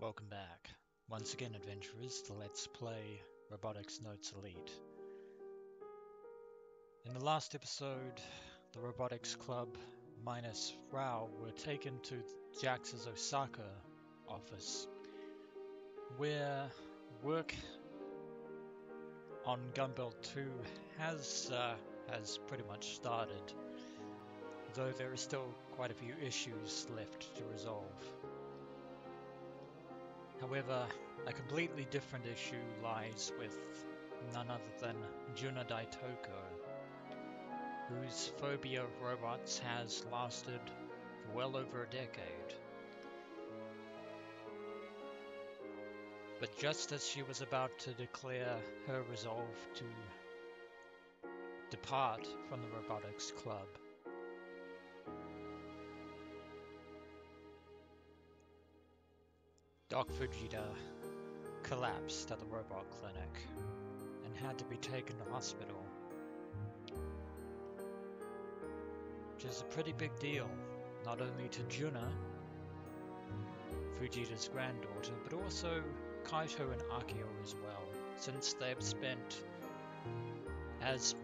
Welcome back. Once again, adventurers, to Let's Play Robotics Notes Elite. In the last episode, the Robotics Club minus Rao were taken to Jax's Osaka office, where work on Gunbuild 2 has pretty much started, though there are still quite a few issues left to resolve. However, a completely different issue lies with none other than Junna Daitoko, whose phobia of robots has lasted for well over a decade. But just as she was about to declare her resolve to depart from the Robotics Club, Doc Fujita collapsed at the robot clinic and had to be taken to hospital, which is a pretty big deal, not only to Junna, Fujita's granddaughter, but also Kaito and Akiho as well, since they've spent as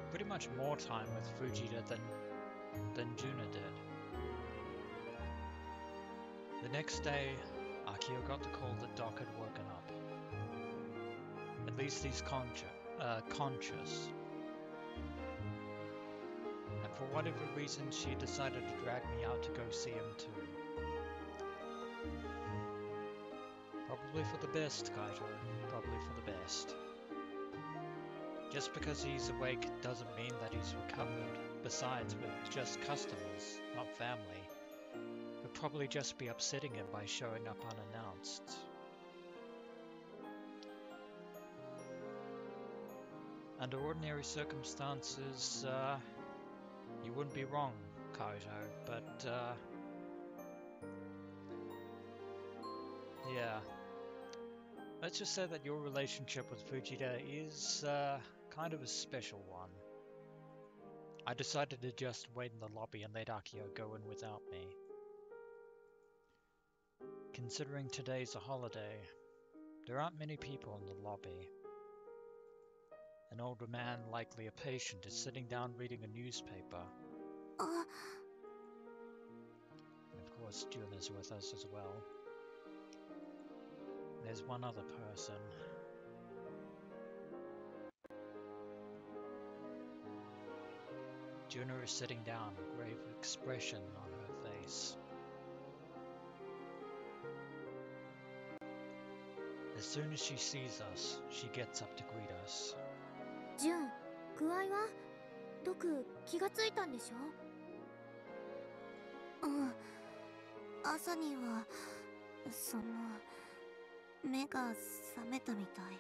pretty much more time with Fujita than Junna did. The next day, Akiho got the call that Doc had woken up. At least he's conscious. And for whatever reason, she decided to drag me out to go see him too. Probably for the best, Kaito. Probably for the best. Just because he's awake doesn't mean that he's recovered. Besides, we're just customers, not family. Would probably just be upsetting him by showing up unannounced. Under ordinary circumstances, you wouldn't be wrong, Kaito, but yeah. Let's just say that your relationship with Fujita is kind of a special one. I decided to just wait in the lobby and let Akiho go in without me. Considering today's a holiday, there aren't many people in the lobby. An older man, likely a patient, is sitting down reading a newspaper. And of course, Junna's with us as well. There's one other person. Junna is sitting down, a grave expression on her face. As soon as she sees us, she gets up to greet us. Jun, 具合は? ドク、気がついたんでしょ? 朝には、目が覚めたみたい。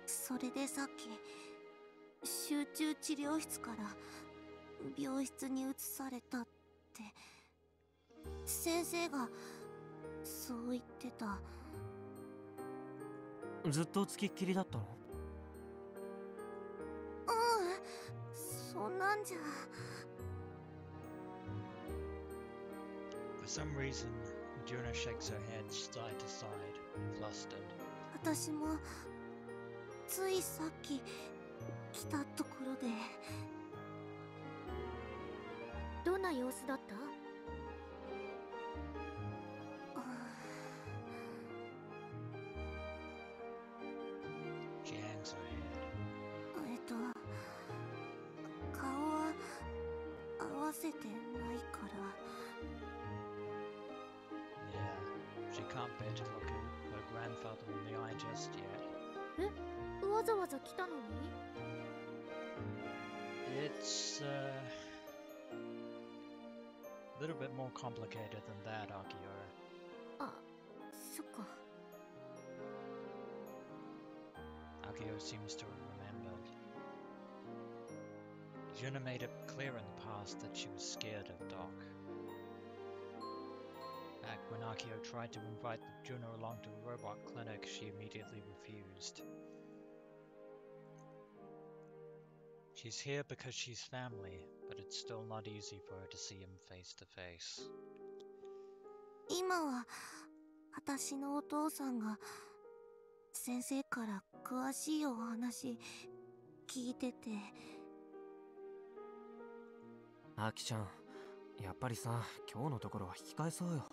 それでさっき、集中治療室から病室に移されたって、先生がそう言ってた。ずっとつきっきりだったの？そんなんじゃ。For some reason, Junna shakes her head side to side, flustered. 私もついさっき来たところで。どんな様子だった？She hangs her head. 顔は合わせてないから。Yeah, she can't bear to look at her grandfather in the eye just yet. え？わざわざ来たのに？ It's a little bit more complicated than that, Akiho. あ、そっか。Akiho seems to have remembered. Junna made it clear in the past that she was scared of Doc. Back when Akiho tried to invite Junna along to a robot clinic, she immediately refused. She's here because she's family, but it's still not easy for her to see him face to face. 今は私のお父さんが先生から詳しいお話聞いてて。アキちゃん、やっぱりさ、今日のところは引き返そうよ。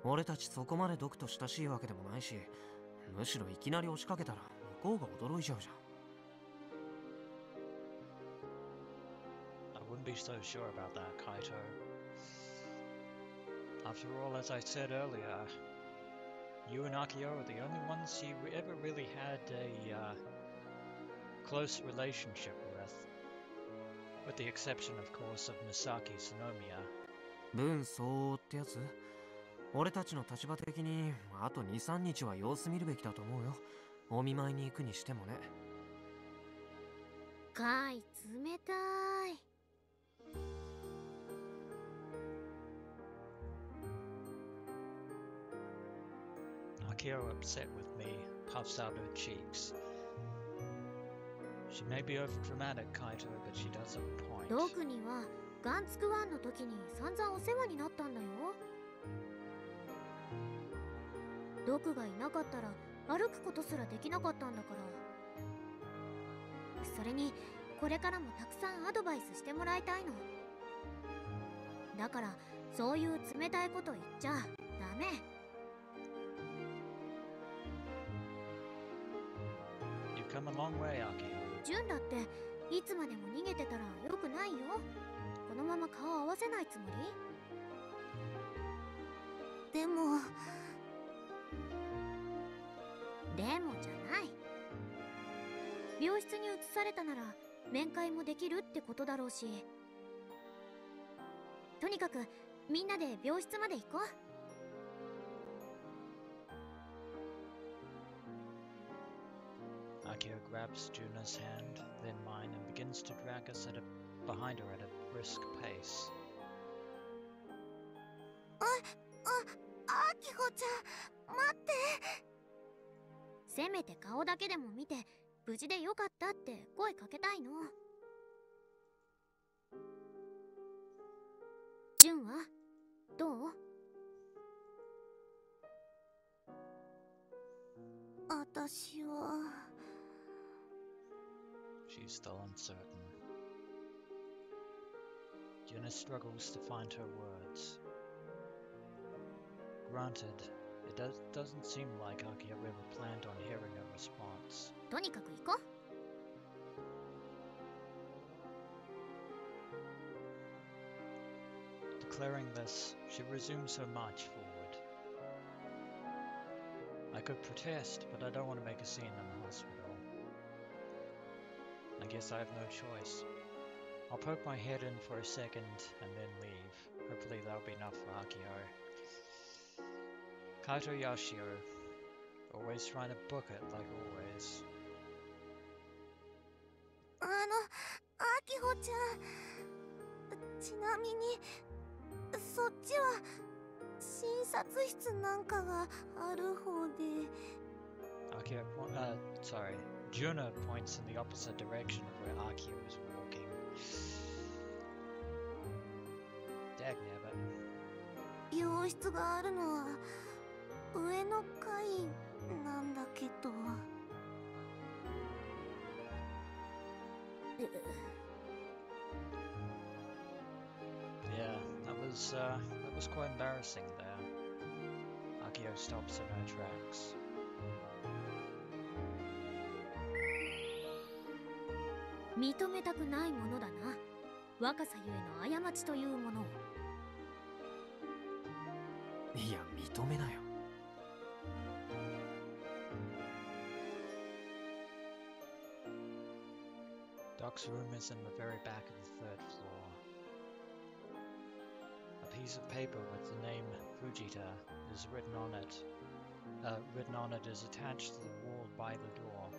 俺たちそこまでドクと親しいわけでもないし、むしろいきなり押しかけたら向こうが驚いちゃうじゃん。I wouldn't be so sure about that, Kaito. After all, as I said earlier, you and Akiho are the only ones you ever really had a close relationship with the exception, of course, of Misaki Tsunomiya. 分相応ってやつ？俺たちの立場的にあと 2,3 日は様子見るべきだと思うよ。お見舞いに行くにしてもね。かい、冷たい。Akiho, upset with me, puffs out her cheeks. She may be overdramatic, Kaito, but she does have a point. ドクにはガンツクワンの時に散々お世話になったんだよ。ドクがいなかったら歩くことすらできなかったんだから。それにこれからもたくさんアドバイスしてもらいたいの。だからそういう冷たいこと言っちゃダメ。You've come a long way, Akiho. ジュンだっていつまでも逃げてたらよくないよ。このまま顔合わせないつもり？でもじゃない。病室に移されたなら面会もできるってことだろうし、とにかくみんなで病室まで行こう。Akiho grabs Junna's hand, then mine, and begins to drag us behind her at a brisk pace. アキホちゃん、待って。せめて顔だけでも見て無事でよかったって声かけたいの。ジュンはどう？私は。She's still uncertain. Junna struggles to find her words. Granted, it doesn't seem like Akiho ever planned on hearing a response. とにかく行こう。Declaring this, she resumes her march forward. I could protest, but I don't want to make a scene in the hospital. I guess I have no choice. I'll poke my head in for a second and then leave. Hopefully that'll be enough for Akiho. Kaito Yashio, always trying to book it like always. アキホちゃん、ちなみにそっちは診察室なんかがある方で。Akiho, Junna points in the opposite direction of where Akiho is walking. Dagnabbit. 病室があるのは上の階なんだけど。Yeah, that was quite embarrassing there. Akiho stops in her tracks. 認めたくないものだな。若さゆえの過ちというものを。いや、認めなよ。Doc's room is in the very back of the third floor. A piece of paper with the name Fujita is written on it. Written on it is attached to the wall by the door.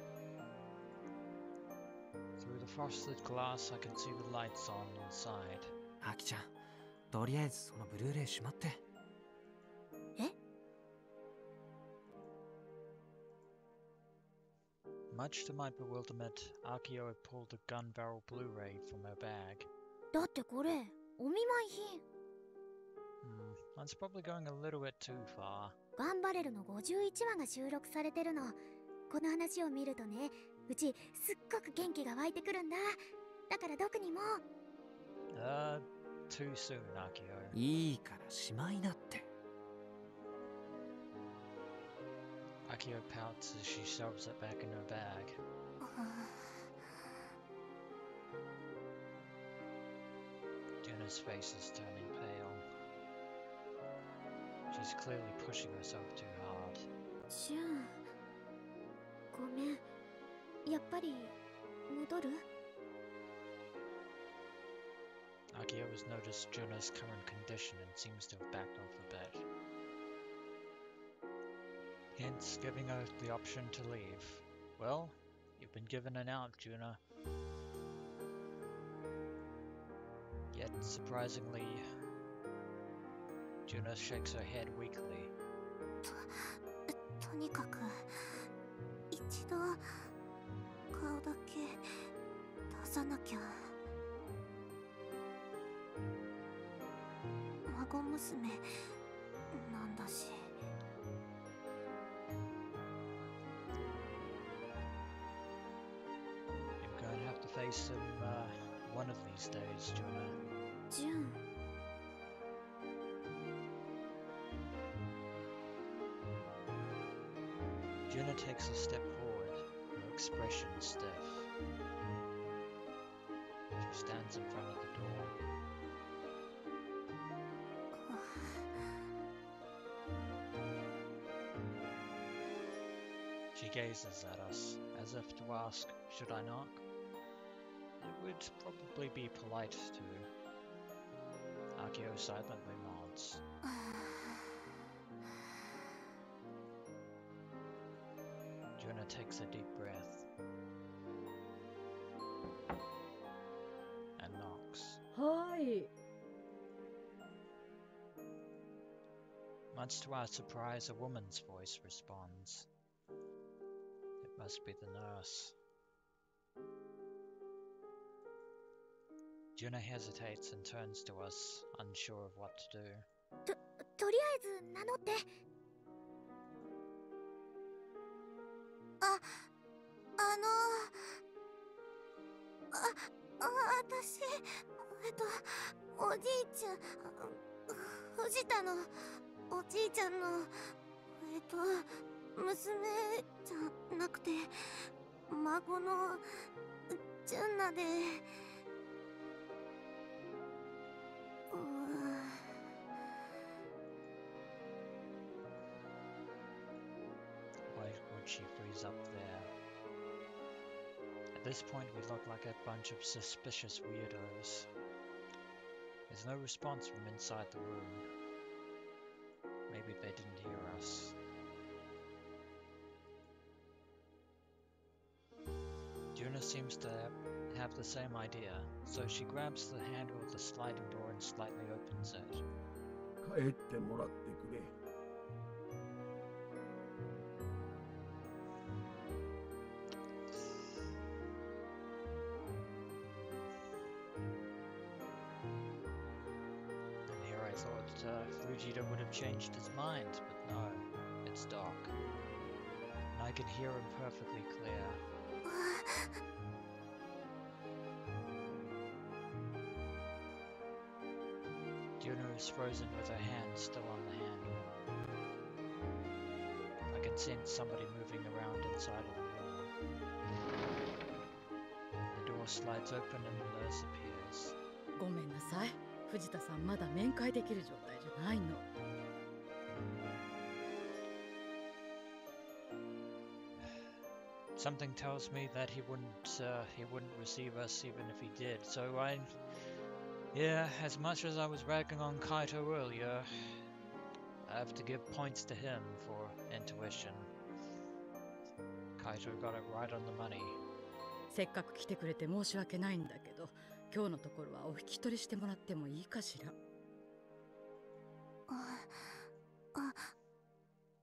Through the frosted glass, I can see the lights on inside. アキちゃん、とりあえずそのブルーレイしまって。え？ Much to my bewilderment, Akiho had pulled a gun barrel Blu-ray from her bag. だってこれお見舞い品。That's probably going a little bit too far. 頑張れるの51話が収録されてるの。この話を見るとね、うちすっごく元気が湧いてくるんだ。だから毒にも。Too soon, Akiho. いいからしまいなって。Akiho pouts as she shoves it back in her bag. Junna's face is turning pale. She's clearly pushing herself too hard. ジュン、ごめん。やっぱり戻る？ Akiho has noticed Junna's current condition and seems to have backed off a bit. Hence, giving her the option to leave. Well, you've been given an out, Junna. Yet, surprisingly, Junna shakes her head weakly. とにかく一度顔だけ出さなきゃ。孫娘なんだし。You're going to have to face him one of these days, Junna. ジュン。Junna takes a step forward, her expression stiff. She stands in front of the door. She gazes at us, as if to ask, should I knock? It would probably be polite to. Akiho silently nods. Junna takes a deep breath and knocks. Hi. Much to our surprise, a woman's voice responds. It must be the nurse. Junna hesitates and turns to us, unsure of what to do. とりあえず名乗って。私、おじいちゃん、藤田のおじいちゃんの、娘じゃなくて、孫のジュンナで。Why would she freeze up there? At this point, we look like a bunch of suspicious weirdos. There's no response from inside the room. Maybe they didn't hear us. Junna seems to have the same idea, so she grabs the handle of the sliding door and slightly opens it. 帰ってもらってくれ。And here I thought Fujita would have changed his mind, but no, it's dark. And I can hear him perfectly clear. Junna is frozen with her hand still on the handle. I can sense somebody moving around inside of the wall. The door slides open and the nurse appears. ごめんなさい。藤田さんまだ面会できる状態じゃないの。Something tells me that he wouldn't receive us even if he did. So yeah, as much as I was ragging on Kaito earlier, I have to give points to him for intuition. Kaito got it right on the money. せっかく来てくれて申し訳ないんだけど、今日のところはお引き取りしてもらってもいいかしら。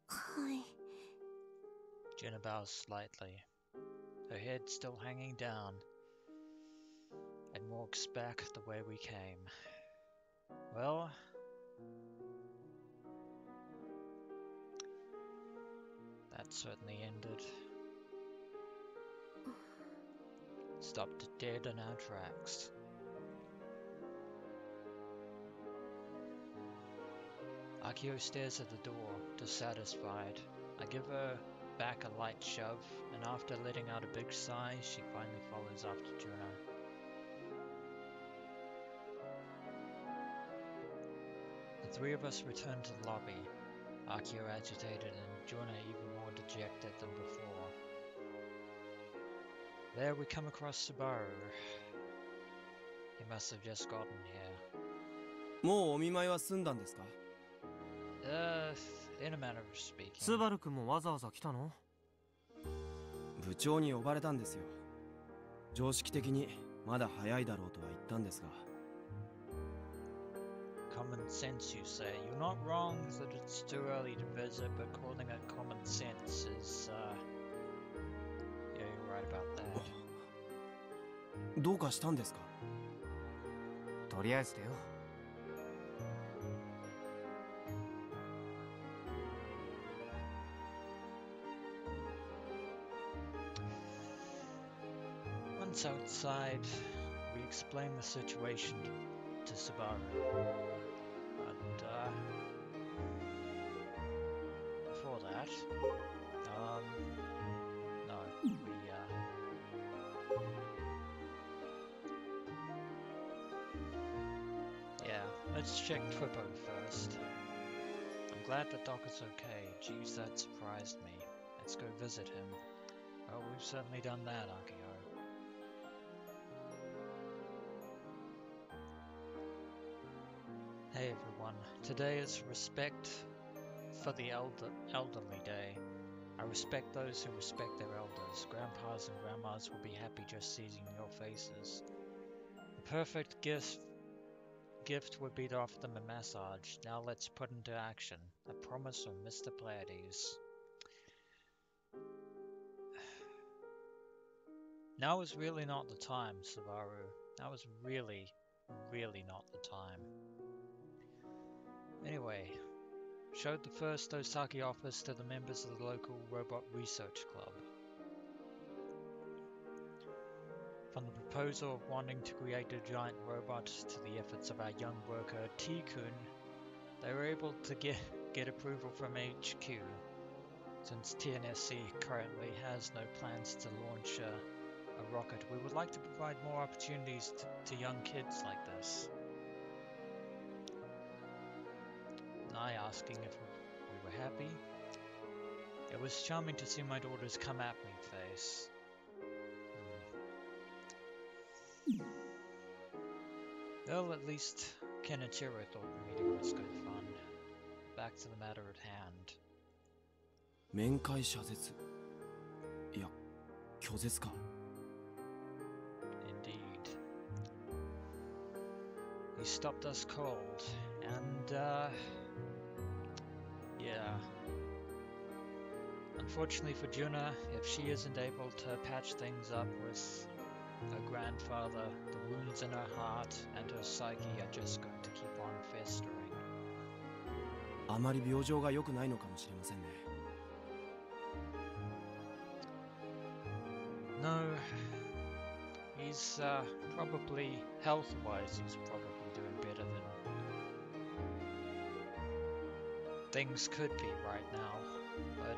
はい。Junna bows slightly, her head still hanging down, and walks back the way we came. Well, certainly ended. Stopped dead in our tracks. Akiho stares at the door, dissatisfied. I give her back a light shove, and after letting out a big sigh, she finally follows after Junna. The three of us return to the lobby, Akiho agitated and Junna even more dejected than before. There we come across Subaru. He must have just gotten here. もうお見舞いは済んだんですか? In a manner of speaking. スバル君もわざわざ来たの? 部長に呼ばれたんですよ。常識的にまだ早いだろうとは言ったんですが。Common sense, you say. You're not wrong that it's too early to visit, but calling it common sense is, yeah, you're right about that. どうかしたんですか? とりあえずだよ。Once outside, we explain the situation to Subaru. And, before that, no, yeah, let's check Twippo first. I'm glad the dog is okay. Jeez, that surprised me. Let's go visit him. Oh, we've certainly done that, Akiho. Hey everyone, today is Respect for the Elderly Day. I respect those who respect their elders. Grandpas and grandmas will be happy just seeing your faces. The perfect gift would be to offer them a massage. Now let's put into action. A promise from Mr. Pleiades. Now is really not the time, Subaru. Now is really not the time. Anyway, showed the first Osaki office to the members of the local Robot Research Club. From the proposal of wanting to create a giant robot to the efforts of our young worker T-kun, they were able to get approval from HQ. Since TNSC currently has no plans to launch a rocket, we would like to provide more opportunities to young kids like this. I asking if we were happy. It was charming to see my daughter's come at me face. Well, at least Kenichiro thought the meeting was good fun. Back to the matter at hand. 面会謝絶。いや、拒絶か。Indeed. He stopped us cold, and yeah. Unfortunately for Junna, if she isn't able to patch things up with her grandfather, the wounds in her heart and her psyche are just going to keep on festering. あまり病状が良くないのかもしれませんね。No, he's probably, health-wise, he's probably doing better than things could be right now, but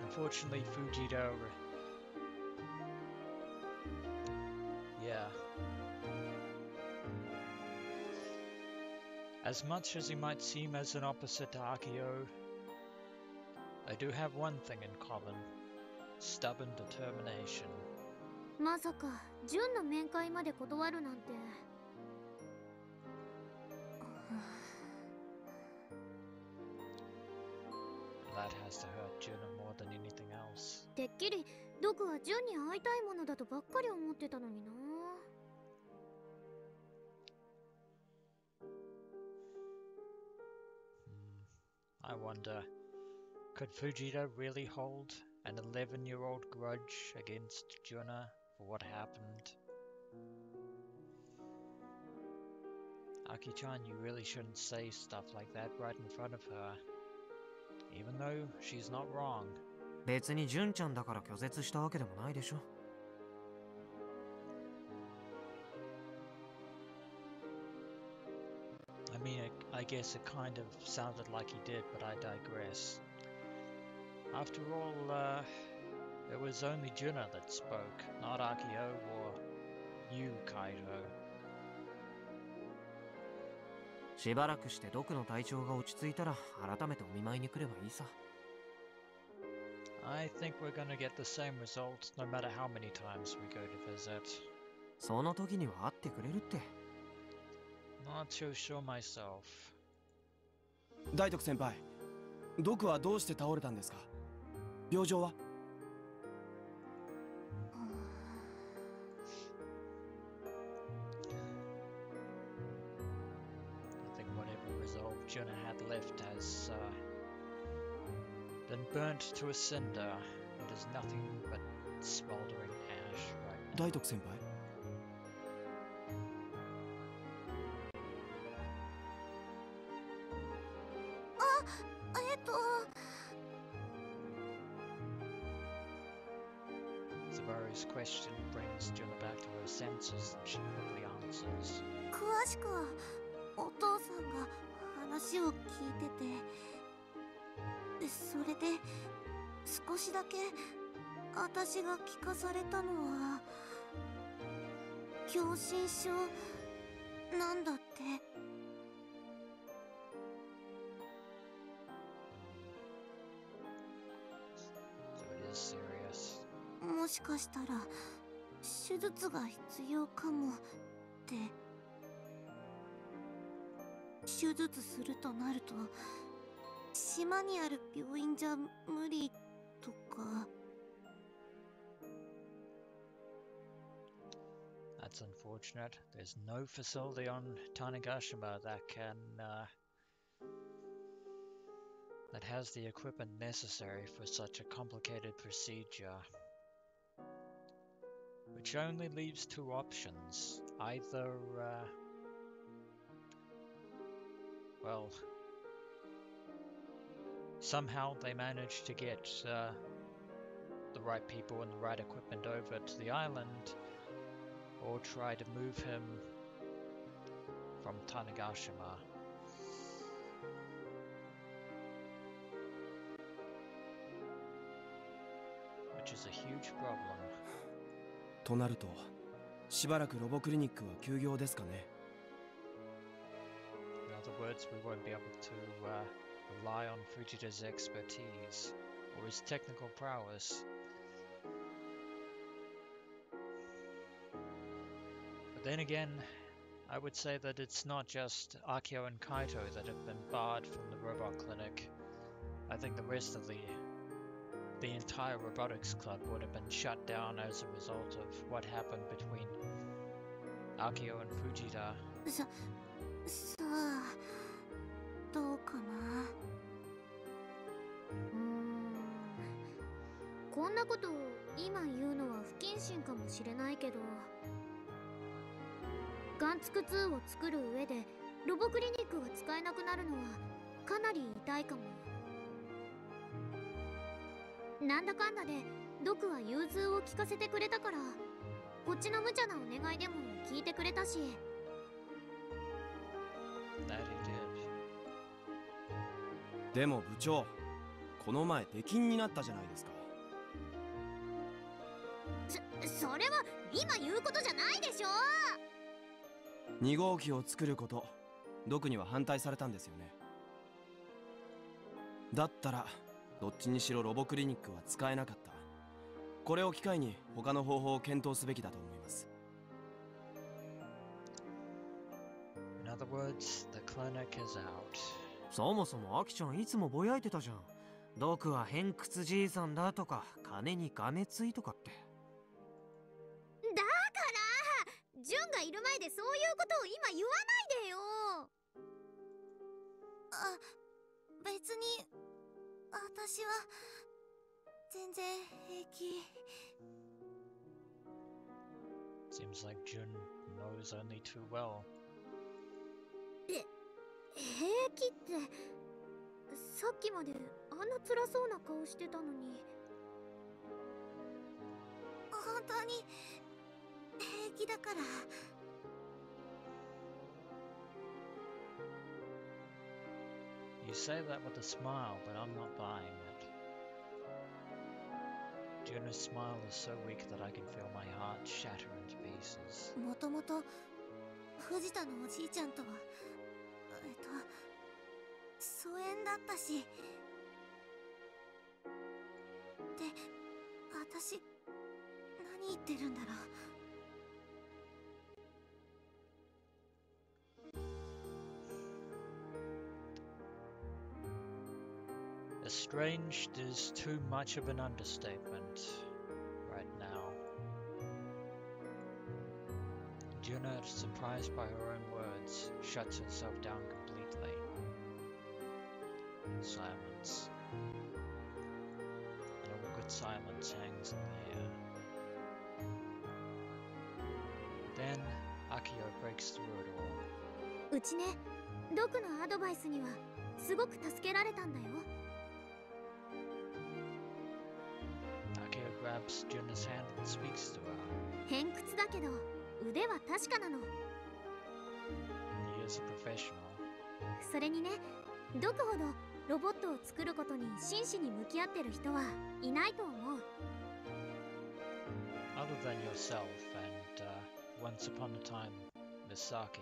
unfortunately Fujita, yeah. As much as he might seem as an opposite to Akiho, they do have one thing in common: stubborn determination. まさかジュンの面会まで断るなんて。That has to hurt Junna more than anything else. てっきりドクはジュンに会いたいものだとばっかり思ってたのにな。I wonder, could Fujita really hold an 11-year-old grudge against Junna for what happened? Aki-chan, you really shouldn't say stuff like that right in front of her. even though she's not wrong. 別に純ちゃんだから拒絶したわけでもないでしょ。I mean, I guess it kind of sounded like he did, but I digress. After all, it was only Junna that spoke, not Akiho or you, Kaito. しばらくして毒の体調が落ち着いたら改めてお見舞いに来ればいいさ。I think we're gonna get the same result no matter how many times we go to visit. その時には会ってくれるって。Not too sure myself. 大徳先輩、毒はどうして倒れたんですか？病状は？ I think whatever resolve Junna had left has been burnt to a cinder and is nothing but smoldering ash right now. 大徳先輩？ Zabaru's question brings Junna back to her senses and she quickly answers. 詳しくはお父さんが話を聞いてて、それで少しだけ私が聞かされたのは狭心症なんだって。So it is serious. もしかしたら手術が必要かもって。手術するとなると島にある病院じゃ無理とか。That's unfortunate. There's no facility on Tanegashima that has the equipment necessary for such a complicated procedure. Which only leaves two options. Either, well, somehow they manage to get the right people and the right equipment over to the island, or try to move him from Tanegashima. Which is a huge problem. となると、しばらくロボクリニックは休業ですかね。In other words, we won't be able to rely on Fujita's expertise or his technical prowess. But then again, I would say that it's not just Akiho and Kaito that have been barred from the robot clinic. I think the rest of the entire robotics club would have been shut down as a result of what happened between Akiho and Fujita. さあどうかな。こんなことを今言うのは不謹慎かもしれないけど、ガンツク2を作る上でロボクリニックが使えなくなるのはかなり痛いかも。なんだかんだでドクは融通を聞かせてくれたから、こっちの無茶なお願いでも聞いてくれたし。That he did. でも部長、この前出禁になったじゃないですか。それは今言うことじゃないでしょ。2号機を作ること、ドクには反対されたんですよね。だったらどっちにしろロボクリニックは使えなかった。これを機会に他の方法を検討すべきだと思います。In other words, the clinic is out. そもそもアキちゃんいつもぼやいてたじゃん。毒は偏屈じいさんだとか金にがめついとかって。だからジュンがいる前でそういうことを今言わないでよ。あ、別に私は全然平気。Seems like Jun knows only too well. 平気ってさっきまであんな辛そうな顔してたのに。本当に平気だから。You say that with a smile, but I'm not buying it. Junna's smile is so weak that I can feel my heart shatter into pieces. もともと藤田のおじいちゃんとは疎遠だったし。で、私何言ってるんだろう。Estranged is too much of an understatement right now. Junna, surprised by her own words, shuts herself down completely. Silence. An awkward silence hangs in the air. Then, Akiho breaks through it all. うちね、ドクのアドバイスにはすごく助けられたんだよ。Akiho grabs Junna's hand and speaks to her. 偏屈だけど腕は確かなの。He is a professional. それにね、ドクほどロボットを作ることに真摯に向き合ってる人はいないと思う。Other than yourself and once upon a time, Misaki.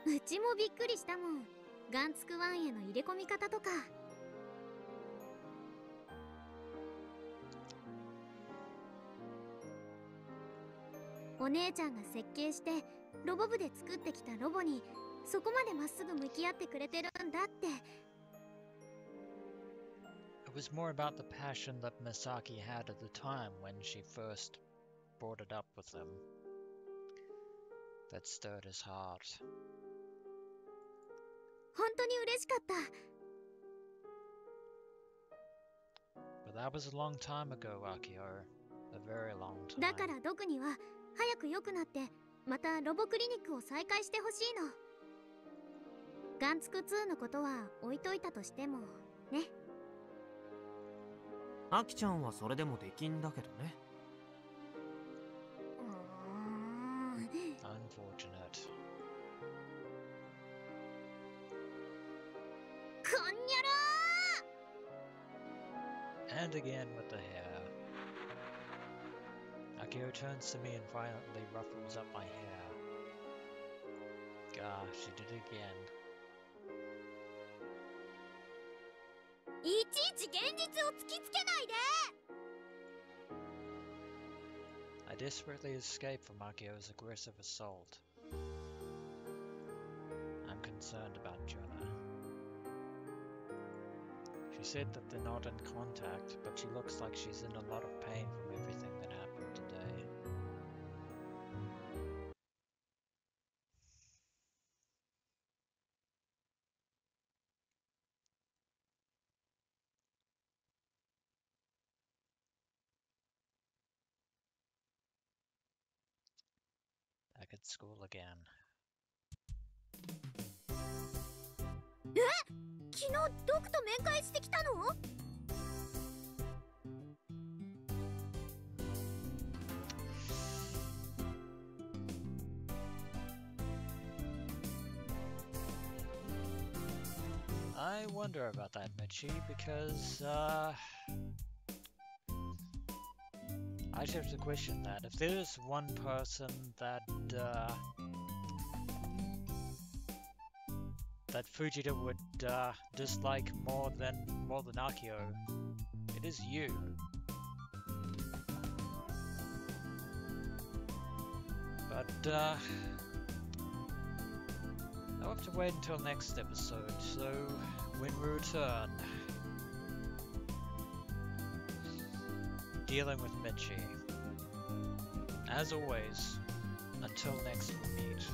うちもびっくりしたもん。ガンツクワンへの入れ込み方とか。お姉ちゃんが設計してロボ部で作ってきたロボにそこまでまっすぐ向き合ってくれてるんだって。It was more about the passion that Misaki had at the time when she first brought it up with him that stirred his heart. 本当に嬉しかった。But that was a long time ago, Akiho. A very long time. だからドクには早く良くなってまたロボクリニックを再開してほしいの。ガンツク2のことは置いといたとしてもね。アキちゃんはそれでもできんだけどね。Unfortunate. こんにゃろー And again with the hair. Akiho turns to me and violently ruffles up my hair. Gosh, she did it again. いちいち現実を突きつけないで。 I desperately escape from Akiho's aggressive assault. I'm concerned about Junna. She said that they're not in contact, but she looks like she's in a lot of pain from everything that happened today. Back at school again. 昨日ドクと面会してきたの？ I wonder about that, Michi, because I just have to question that. If there's one person that that Fujita would dislike more than Akiho, it is you. But I'll have to wait until next episode, so when we return, dealing with Michi. As always, until next we meet.